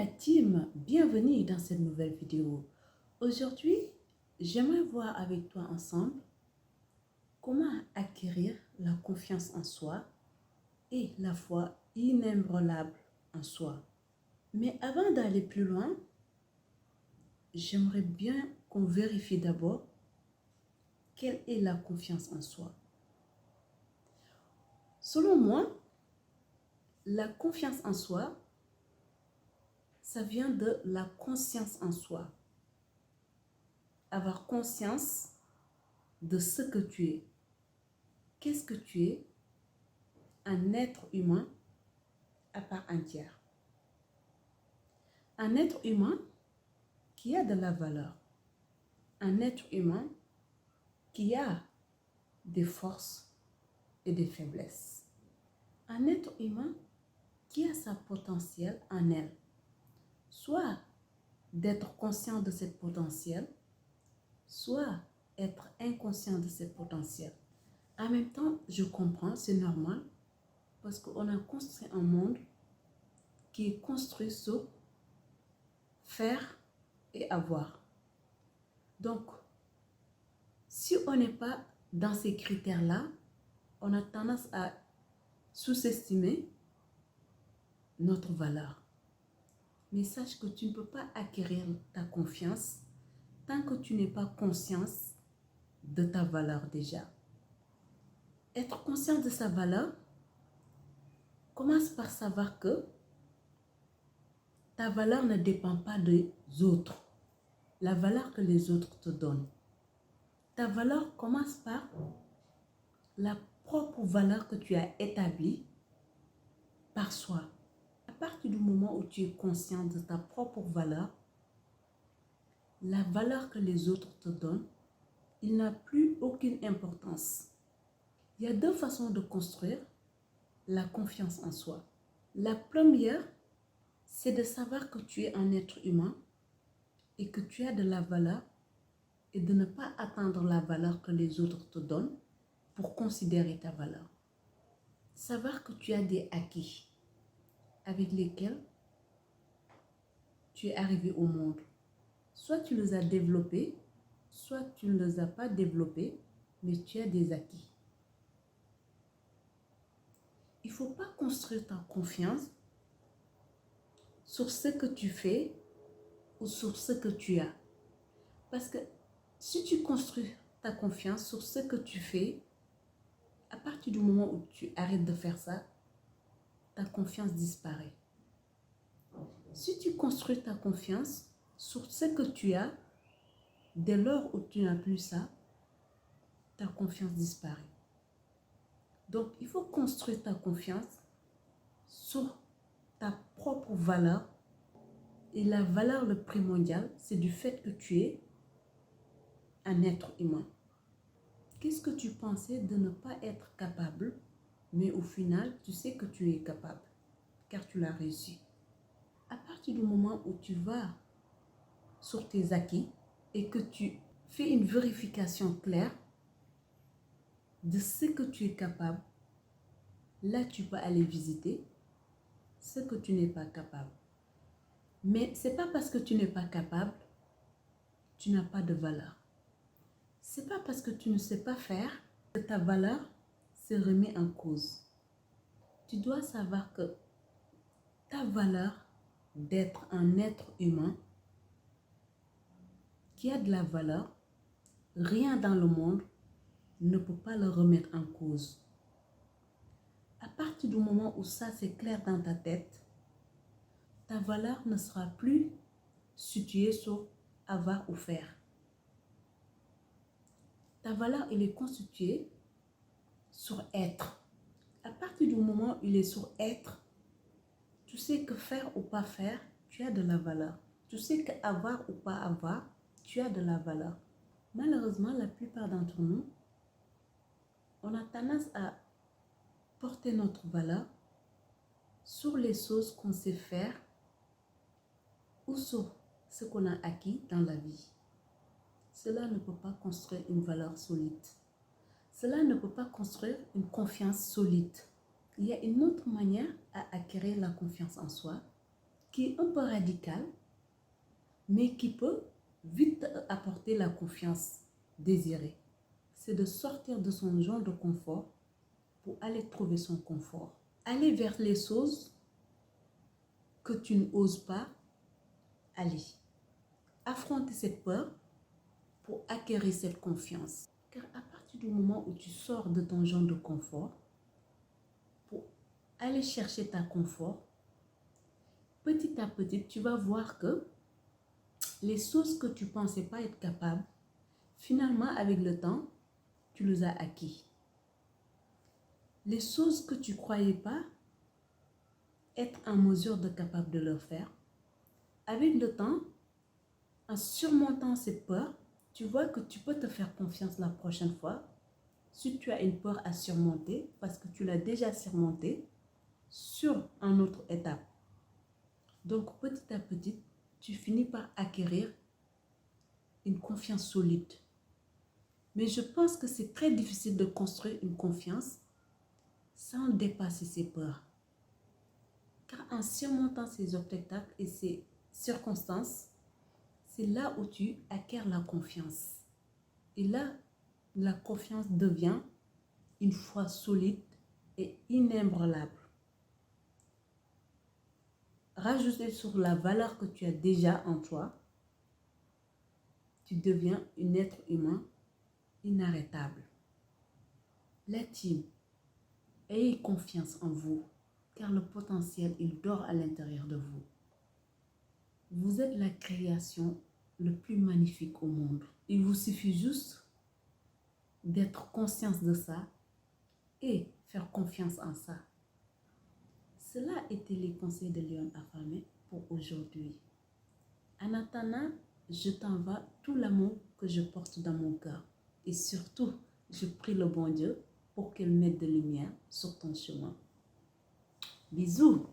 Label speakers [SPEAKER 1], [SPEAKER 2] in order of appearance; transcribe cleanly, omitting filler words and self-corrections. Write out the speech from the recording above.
[SPEAKER 1] la team, bienvenue dans cette nouvelle vidéo. Aujourd'hui, j'aimerais voir avec toi ensemble comment acquérir la confiance en soi et la foi inébranlable en soi. Mais avant d'aller plus loin, j'aimerais bien qu'on vérifie d'abord quelle est la confiance en soi. Selon moi, la confiance en soi, ça vient de la conscience en soi. Avoir conscience de ce que tu es. Qu'est-ce que tu es? Un être humain à part entière. Un être humain qui a de la valeur. Un être humain qui a des forces et des faiblesses. Un être humain qui a sa potentiel en elle. Soit d'être conscient de cette potentiel, soit être inconscient de cette potentiel. En même temps, je comprends, c'est normal, parce qu'on a construit un monde qui est construit sur faire et avoir. Donc, si on n'est pas dans ces critères-là, on a tendance à sous-estimer notre valeur. Mais sache que tu ne peux pas acquérir ta confiance tant que tu n'es pas conscience de ta valeur déjà. Être conscient de sa valeur commence par savoir que ta valeur ne dépend pas des autres. La valeur que les autres te donnent. Ta valeur commence par la propre valeur que tu as établie par soi. À partir du moment où tu es conscient de ta propre valeur, la valeur que les autres te donnent, il n'a plus aucune importance. Il y a deux façons de construire la confiance en soi. La première, c'est de savoir que tu es un être humain et que tu as de la valeur et de ne pas attendre la valeur que les autres te donnent pour considérer ta valeur. Savoir que tu as des acquis avec lesquels tu es arrivé au monde. Soit tu les as développés, soit tu ne les as pas développés, mais tu as des acquis. Il ne faut pas construire ta confiance sur ce que tu fais ou sur ce que tu as. Parce que si tu construis ta confiance sur ce que tu fais, à partir du moment où tu arrêtes de faire ça, ta confiance disparaît. Si tu construis ta confiance sur ce que tu as, dès lors où tu n'as plus ça, ta confiance disparaît. Donc, il faut construire ta confiance sur ta propre valeur. Et la valeur le primordial, c'est du fait que tu es un être humain. Qu'est-ce que tu pensais de ne pas être capable, mais au final, tu sais que tu es capable, car tu l'as réussi. À partir du moment où tu vas sur tes acquis et que tu fais une vérification claire de ce que tu es capable, là tu peux aller visiter ce que tu n'es pas capable. Mais ce n'est pas parce que tu n'es pas capable, tu n'as pas de valeur. Ce n'est pas parce que tu ne sais pas faire que ta valeur se remet en cause. Tu dois savoir que ta valeur d'être un être humain qui a de la valeur, rien dans le monde ne peut pas le remettre en cause. À partir du moment où ça c'est clair dans ta tête, ta valeur ne sera plus située sur avoir ou faire. Ta valeur, elle est constituée sur être. À partir du moment où il est sur être, tu sais que faire ou pas faire, tu as de la valeur. Tu sais qu'avoir ou pas avoir, tu as de la valeur. Malheureusement, la plupart d'entre nous, on a tendance à porter notre valeur sur les choses qu'on sait faire ou sur ce qu'on a acquis dans la vie. Cela ne peut pas construire une valeur solide. Cela ne peut pas construire une confiance solide. Il y a une autre manière à acquérir la confiance en soi qui est un peu radical, mais qui peut vite apporter la confiance désirée. C'est de sortir de son genre de confort pour aller trouver son confort. Aller vers les choses que tu n'oses pas aller. Affronter cette peur pour acquérir cette confiance. Car à partir du moment où tu sors de ton genre de confort, pour aller chercher ta confort, petit à petit, tu vas voir que les choses que tu ne pensais pas être capable, finalement, avec le temps, tu les as acquis. Les choses que tu ne croyais pas être en mesure de capable de le faire, avec le temps, en surmontant cette peur, tu vois que tu peux te faire confiance la prochaine fois. Si tu as une peur à surmonter, parce que tu l'as déjà surmontée sur une autre étape. Donc, petit à petit, tu finis par acquérir une confiance solide. Mais je pense que c'est très difficile de construire une confiance sans dépasser ses peurs. Car en surmontant ces obstacles et ces circonstances, c'est là où tu acquiers la confiance. Et là, la confiance devient une foi solide et inébranlable. Rajouter sur la valeur que tu as déjà en toi, tu deviens un être humain inarrêtable. La team, ayez confiance en vous, car le potentiel, il dort à l'intérieur de vous. Vous êtes la création le plus magnifique au monde. Il vous suffit juste d'être conscience de ça et faire confiance en ça. Cela étaient les conseils de Lyon Affamé pour aujourd'hui. En attendant, je t'envoie tout l'amour que je porte dans mon cœur. Et surtout, je prie le bon Dieu pour qu'il mette de lumière sur ton chemin. Bisous!